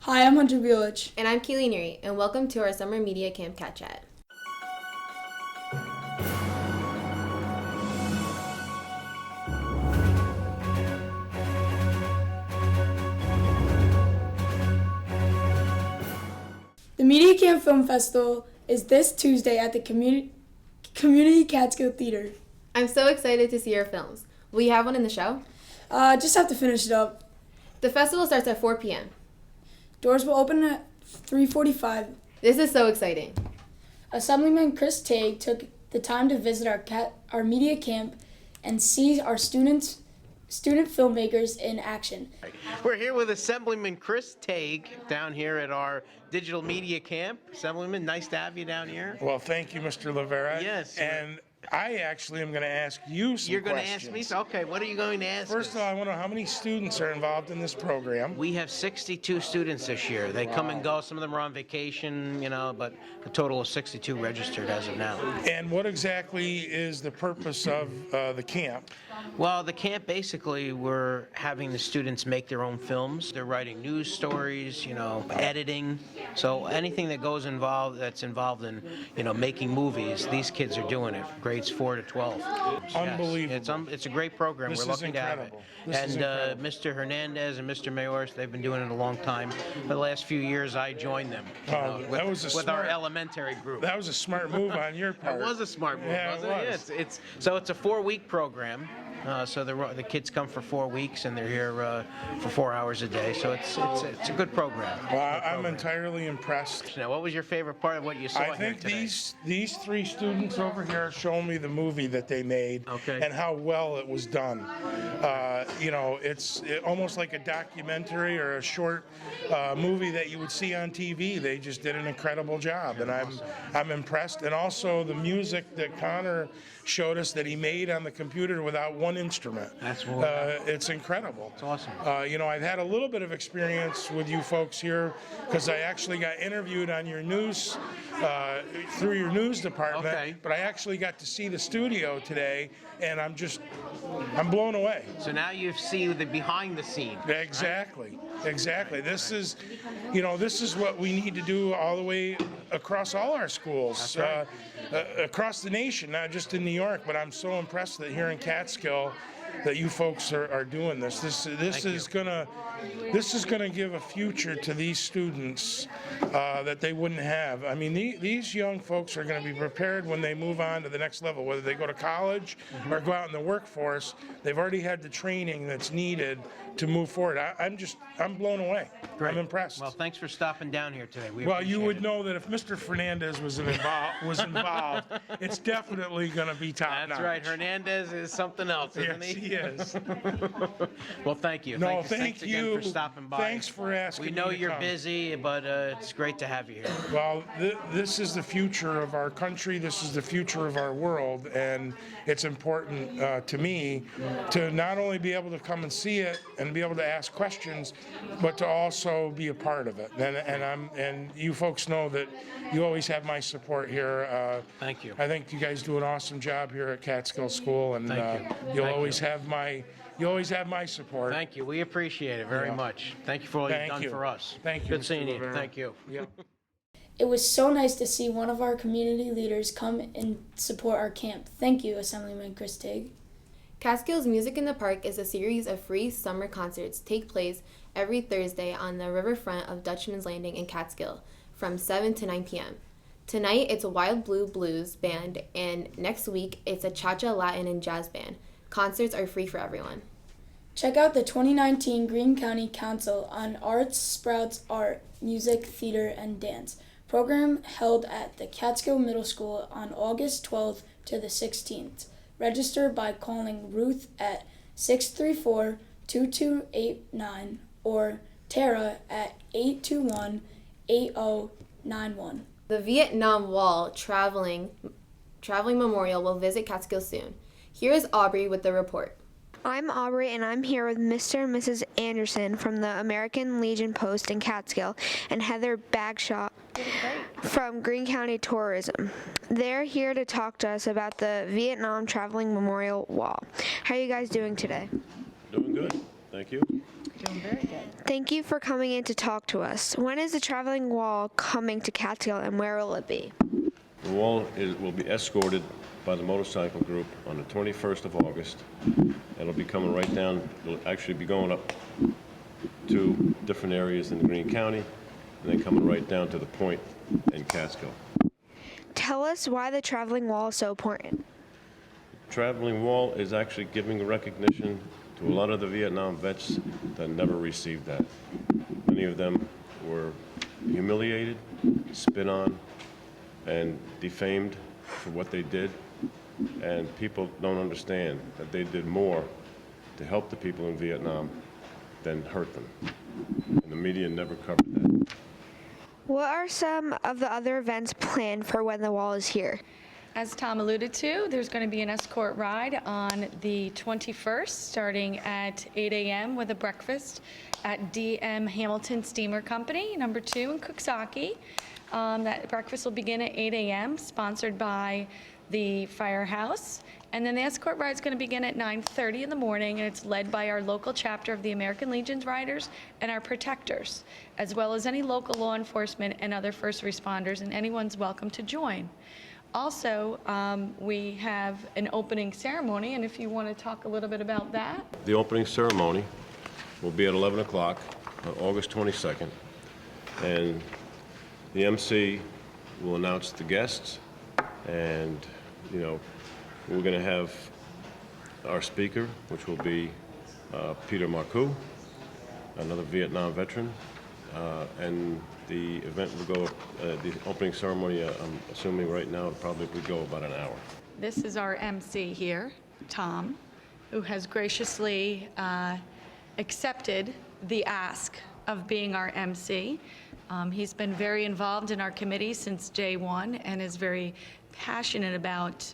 Hi, I'm Hunter Bielich. And I'm Keely Neary, and welcome to our Summer Media Camp Cat Chat. The Media Camp Film Festival is this Tuesday at the Community Catskill Theater. I'm so excited to see your films. Will you have one in the show? Just have to finish it up. The festival starts at 4 p.m. Doors will open at 3:45. This is so exciting. Assemblyman Chris Tague took the time to visit our media camp and see our student filmmakers in action. We're here with Assemblyman Chris Tague down here at our digital media camp. Assemblyman, nice to have you down here. Well, thank you, Mr. Rivera. Yes. And I actually am going to ask you some You're going questions. to ask me? Okay, what are you going to ask First us? of all, I want to know how many students are involved in this program. We have 62 students this year. They come and go. Some of them are on vacation, but a total of 62 registered as of now. And what exactly is the purpose of the camp? Well, the camp, basically, we're having the students make their own films. They're writing news stories, editing. So anything that's involved in, making movies, these kids are doing it, grades 4 to 12. Unbelievable. Yes, it's a great program. This We're is lucky to have it. incredible. This is incredible. Mr. Hernandez and Mr. Mayors, they've been doing it a long time. For the last few years, I joined them with our elementary group. That was a smart move on your part. It was a smart move, Yeah, wasn't it it? was. It's a 4-week program. So the kids come for 4 weeks and they're here for 4 hours a day. So it's a good program. Well, I'm entirely impressed. Now, what was your favorite part of what you saw I here think today? these three students over here showing me the movie that they made and how well it was done. It's almost like a documentary or a short movie that you would see on TV. They just did an incredible job, and I'm impressed. And also the music that Connor showed us that he made on the computer without one instrument. It's incredible. It's awesome. I've had a little bit of experience with you folks here because I actually got interviewed on your news through your news department. Okay. But I actually got to see the studio today, and I'm blown away. So now you see the behind the scenes. Exactly. Right? Exactly. This is what we need to do all the way across all our schools, across the nation, not just in New York. But I'm so impressed that here in Catskill, that you folks are doing this. This is gonna give a future to these students that they wouldn't have. I mean, these young folks are going to be prepared when they move on to the next level, whether they go to college or go out in the workforce. They've already had the training that's needed to move forward. I'm blown away. Great. I'm impressed. Well, thanks for stopping down here today. Well, you would know that if Mr. Fernandez was involved, it's definitely going to be top notch. That's right. Hernandez is something else, isn't Yes, he? he is. Well, thank you. No, Thanks again for stopping by. Thanks for asking. We know me to you're come. busy, but it's great to have you here. Well, this is the future of our country. This is the future of our world, and it's important to me to not only be able to come and see it and be able to ask questions, but to also be a part of it. And you folks know that you always have my support here. Thank you. I think you guys do an awesome job here at Catskill School, and Thank you. you'll Thank always you. have my. You always have my support. Thank you. We appreciate it very much. Thank you for all you've done for us. Thank you. Good Mr. seeing you. Rivera. Thank you. Yeah. It was so nice to see one of our community leaders come and support our camp. Thank you, Assemblyman Chris Tague. Catskill's Music in the Park is a series of free summer concerts take place every Thursday on the riverfront of Dutchman's Landing in Catskill from 7 to 9 p.m. Tonight, it's a Wild Blue Blues band, and next week, it's a Cha-Cha Latin and Jazz band. Concerts are free for everyone. Check out the 2019 Greene County Council on Arts Sprouts Art, Music, Theater, and Dance program held at the Catskill Middle School on August 12th to the 16th. Register by calling Ruth at 634-2289 or Tara at 821-8091. The Vietnam Wall Traveling Memorial will visit Catskill soon. Here is Aubrey with the report. I'm Aubrey, and I'm here with Mr. and Mrs. Anderson from the American Legion Post in Catskill and Heather Bagshaw from Greene County Tourism. They're here to talk to us about the Vietnam Traveling Memorial Wall. How are you guys doing today? Doing good, thank you. Doing very good. Thank you for coming in to talk to us. When is the traveling wall coming to Catskill and where will it be? The wall will be escorted by the motorcycle group on the 21st of August. It'll be coming right down, it'll actually be going up to different areas in Greene County, and then coming right down to the point in Catskill. Tell us why the traveling wall is so important. Traveling wall is actually giving recognition to a lot of the Vietnam vets that never received that. Many of them were humiliated, spit on, and defamed for what they did, and people don't understand that they did more to help the people in Vietnam than hurt them. And the media never covered that. What are some of the other events planned for when the wall is here? As Tom alluded to, there's going to be an escort ride on the 21st, starting at 8 a.m. with a breakfast at DM Hamilton Steamer Company, number 2 in Cooksaki. That breakfast will begin at 8 a.m., sponsored by the Firehouse. And then the escort ride is going to begin at 9:30 in the morning, and it's led by our local chapter of the American Legion's Riders and our protectors, as well as any local law enforcement and other first responders, and anyone's welcome to join. Also, we have an opening ceremony, and if you want to talk a little bit about that. The opening ceremony will be at 11 o'clock on August 22nd, and the MC will announce the guests, and, you know, we're going to have our speaker, which will be Peter Marcoux, another Vietnam veteran, and the event will go, the opening ceremony, I'm assuming right now, it'll probably go about an hour. This is our MC here, Tom, who has graciously accepted the ask of being our MC. He's been very involved in our committee since day one and is very passionate about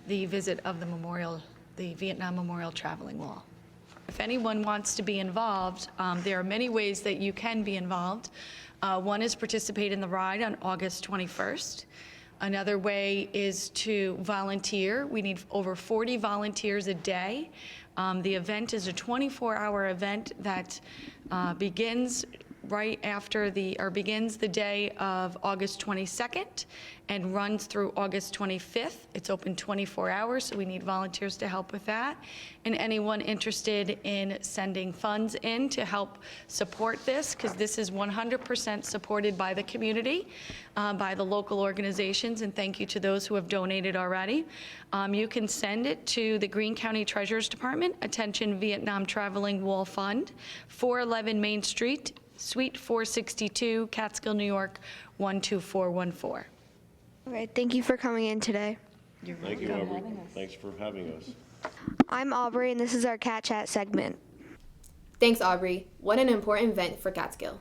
the visit of the Vietnam Memorial Traveling Wall. If anyone wants to be involved, there are many ways that you can be involved. One is participate in the ride on August 21st. Another way is to volunteer. We need over 40 volunteers a day. The event is a 24-hour event that begins begins the day of August 22nd and runs through August 25th. It's open 24 hours, so we need volunteers to help with that. And anyone interested in sending funds in to help support this, because this is 100% supported by the community, by the local organizations, and thank you to those who have donated already. You can send it to the Greene County Treasurer's Department, attention Vietnam Traveling Wall Fund, 411 Main Street, Suite 462, Catskill, New York, 12414. Okay, thank you for coming in today. Thank you, Aubrey. Thanks for having us. I'm Aubrey, and this is our Cat Chat segment. Thanks, Aubrey. What an important event for Catskill.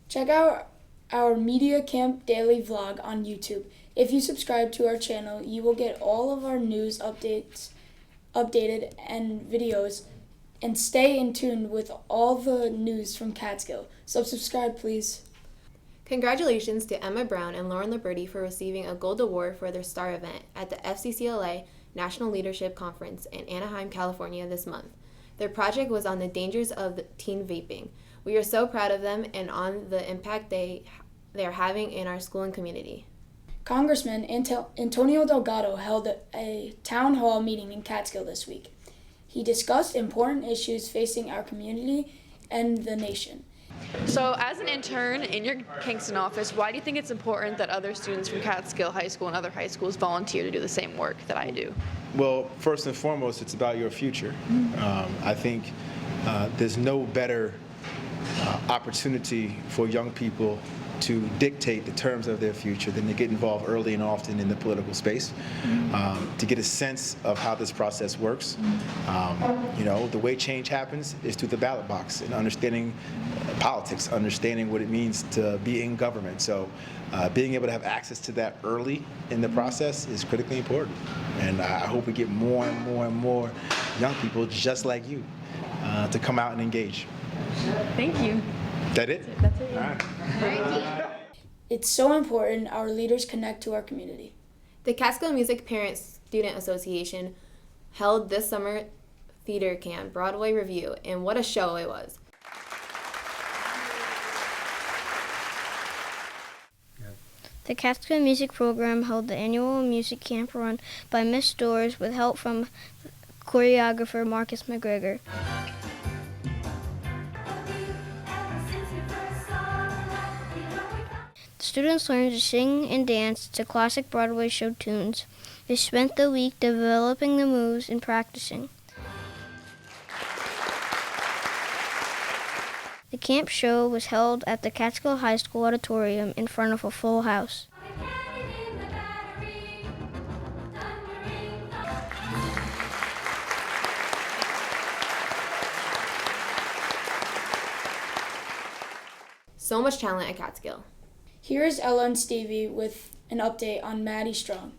Check out our Media Camp daily vlog on YouTube. If you subscribe to our channel, you will get all of our news updated and videos, and stay in tune with all the news from Catskill. So subscribe, please. Congratulations to Emma Brown and Lauren Liberty for receiving a gold award for their STAR event at the FCCLA National Leadership Conference in Anaheim, California this month. Their project was on the dangers of teen vaping. We are so proud of them and on the impact they are having in our school and community. Congressman Antonio Delgado held a town hall meeting in Catskill this week. He discussed important issues facing our community and the nation. So as an intern in your Kingston office, why do you think it's important that other students from Catskill High School and other high schools volunteer to do the same work that I do? Well, first and foremost, it's about your future. I think there's no better opportunity for young people to dictate the terms of their future than to get involved early and often in the political space, to get a sense of how this process works. You know, the way change happens is through the ballot box and understanding politics, understanding what it means to be in government. So being able to have access to that early in the process is critically important. And I hope we get more and more and more young people just like you to come out and engage. Thank you. Is that it? That's it. All right. It's so important our leaders connect to our community. The Catskill Music Parents Student Association held this summer Theater Camp Broadway Review, and what a show it was. The Catskill Music Program held the annual music camp run by Miss Doors with help from choreographer Marcus McGregor. The students learned to sing and dance to classic Broadway show tunes. They spent the week developing the moves and practicing. The camp show was held at the Catskill High School auditorium in front of a full house. So much talent at Catskill. Here is Ella and Stevie with an update on Maddie Strong.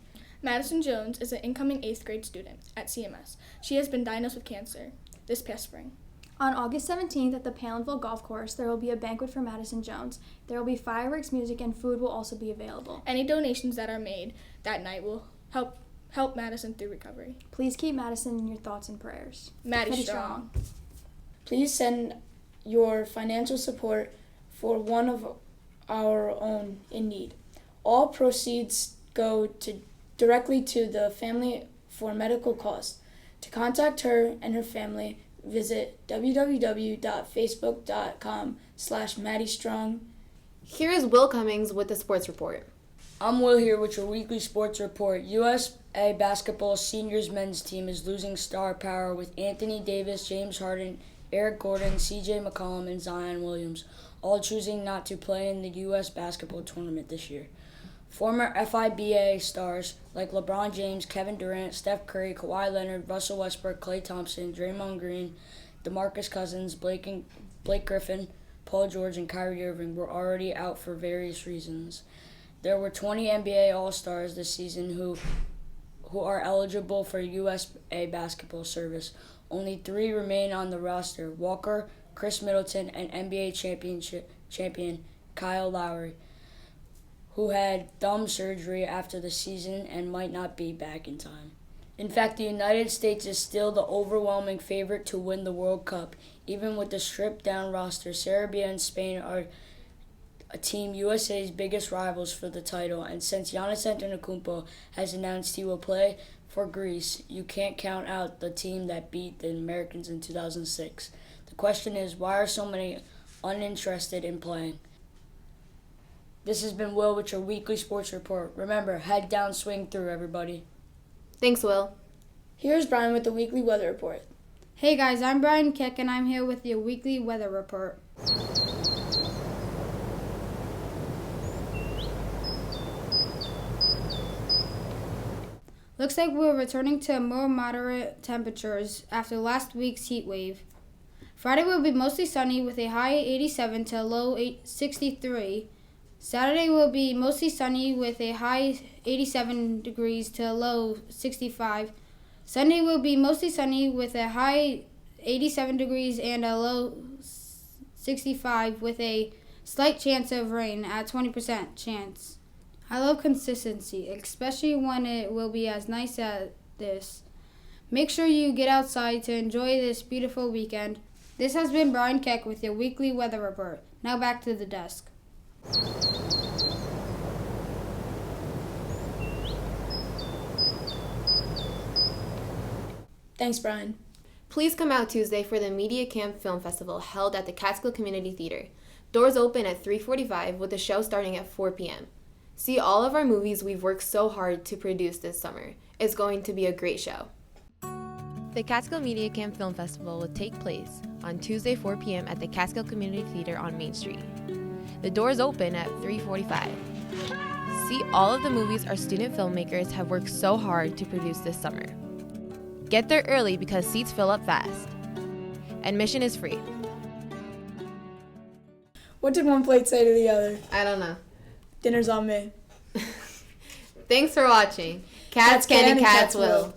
Madison Jones is an incoming 8th grade student at CMS. She has been diagnosed with cancer this past spring. On August 17th at the Palinville Golf Course, there will be a banquet for Madison Jones. There will be fireworks, music, and food will also be available. Any donations that are made that night will help Madison through recovery. Please keep Madison in your thoughts and prayers. Maddie Strong. Please send your financial support for one of our own in need. All proceeds go directly to the family for medical costs. To contact her and her family, visit www.facebook.com/MaddieStrong. Here is Will Cummings with the sports report. I'm Will here with your weekly sports report. USA basketball seniors men's team is losing star power with Anthony Davis, James Harden, Eric Gordon, CJ McCollum, and Zion Williams all choosing not to play in the U.S. basketball tournament this year. Former FIBA stars like LeBron James, Kevin Durant, Steph Curry, Kawhi Leonard, Russell Westbrook, Klay Thompson, Draymond Green, DeMarcus Cousins, Blake Griffin, Paul George, and Kyrie Irving were already out for various reasons. There were 20 NBA All-Stars this season who are eligible for USA basketball service. Only 3 remain on the roster: Walker, Chris Middleton, and NBA champion Kyle Lowry, who had thumb surgery after the season and might not be back in time. In fact, the United States is still the overwhelming favorite to win the World Cup. Even with the stripped-down roster, Serbia and Spain are Team USA's biggest rivals for the title, and since Giannis Antetokounmpo has announced he will play for Greece, you can't count out the team that beat the Americans in 2006. The question is, why are so many uninterested in playing? This has been Will with your weekly sports report. Remember, head down, swing through, everybody. Thanks, Will. Here's Brian with the weekly weather report. Hey guys, I'm Brian Keck and I'm here with your weekly weather report. Looks like we're returning to more moderate temperatures after last week's heat wave. Friday will be mostly sunny with a high 87 to a low 63. Saturday will be mostly sunny with a high 87 degrees to a low 65. Sunday will be mostly sunny with a high 87 degrees and a low 65 with a slight chance of rain at 20% chance. I love consistency, especially when it will be as nice as this. Make sure you get outside to enjoy this beautiful weekend. This has been Brian Keck with your weekly weather report. Now back to the desk. Thanks, Brian. Please come out Tuesday for the Media Camp Film Festival held at the Catskill Community Theater. Doors open at 3:45 with the show starting at 4 p.m. See all of our movies we've worked so hard to produce this summer. It's going to be a great show. The Catskill Media Camp Film Festival will take place on Tuesday 4 p.m. at the Catskill Community Theater on Main Street. The doors open at 3:45. See all of the movies our student filmmakers have worked so hard to produce this summer. Get there early because seats fill up fast. Admission is free. What did one plate say to the other? I don't know. Dinner's on me. Thanks for watching. Cats Can and Cats Will.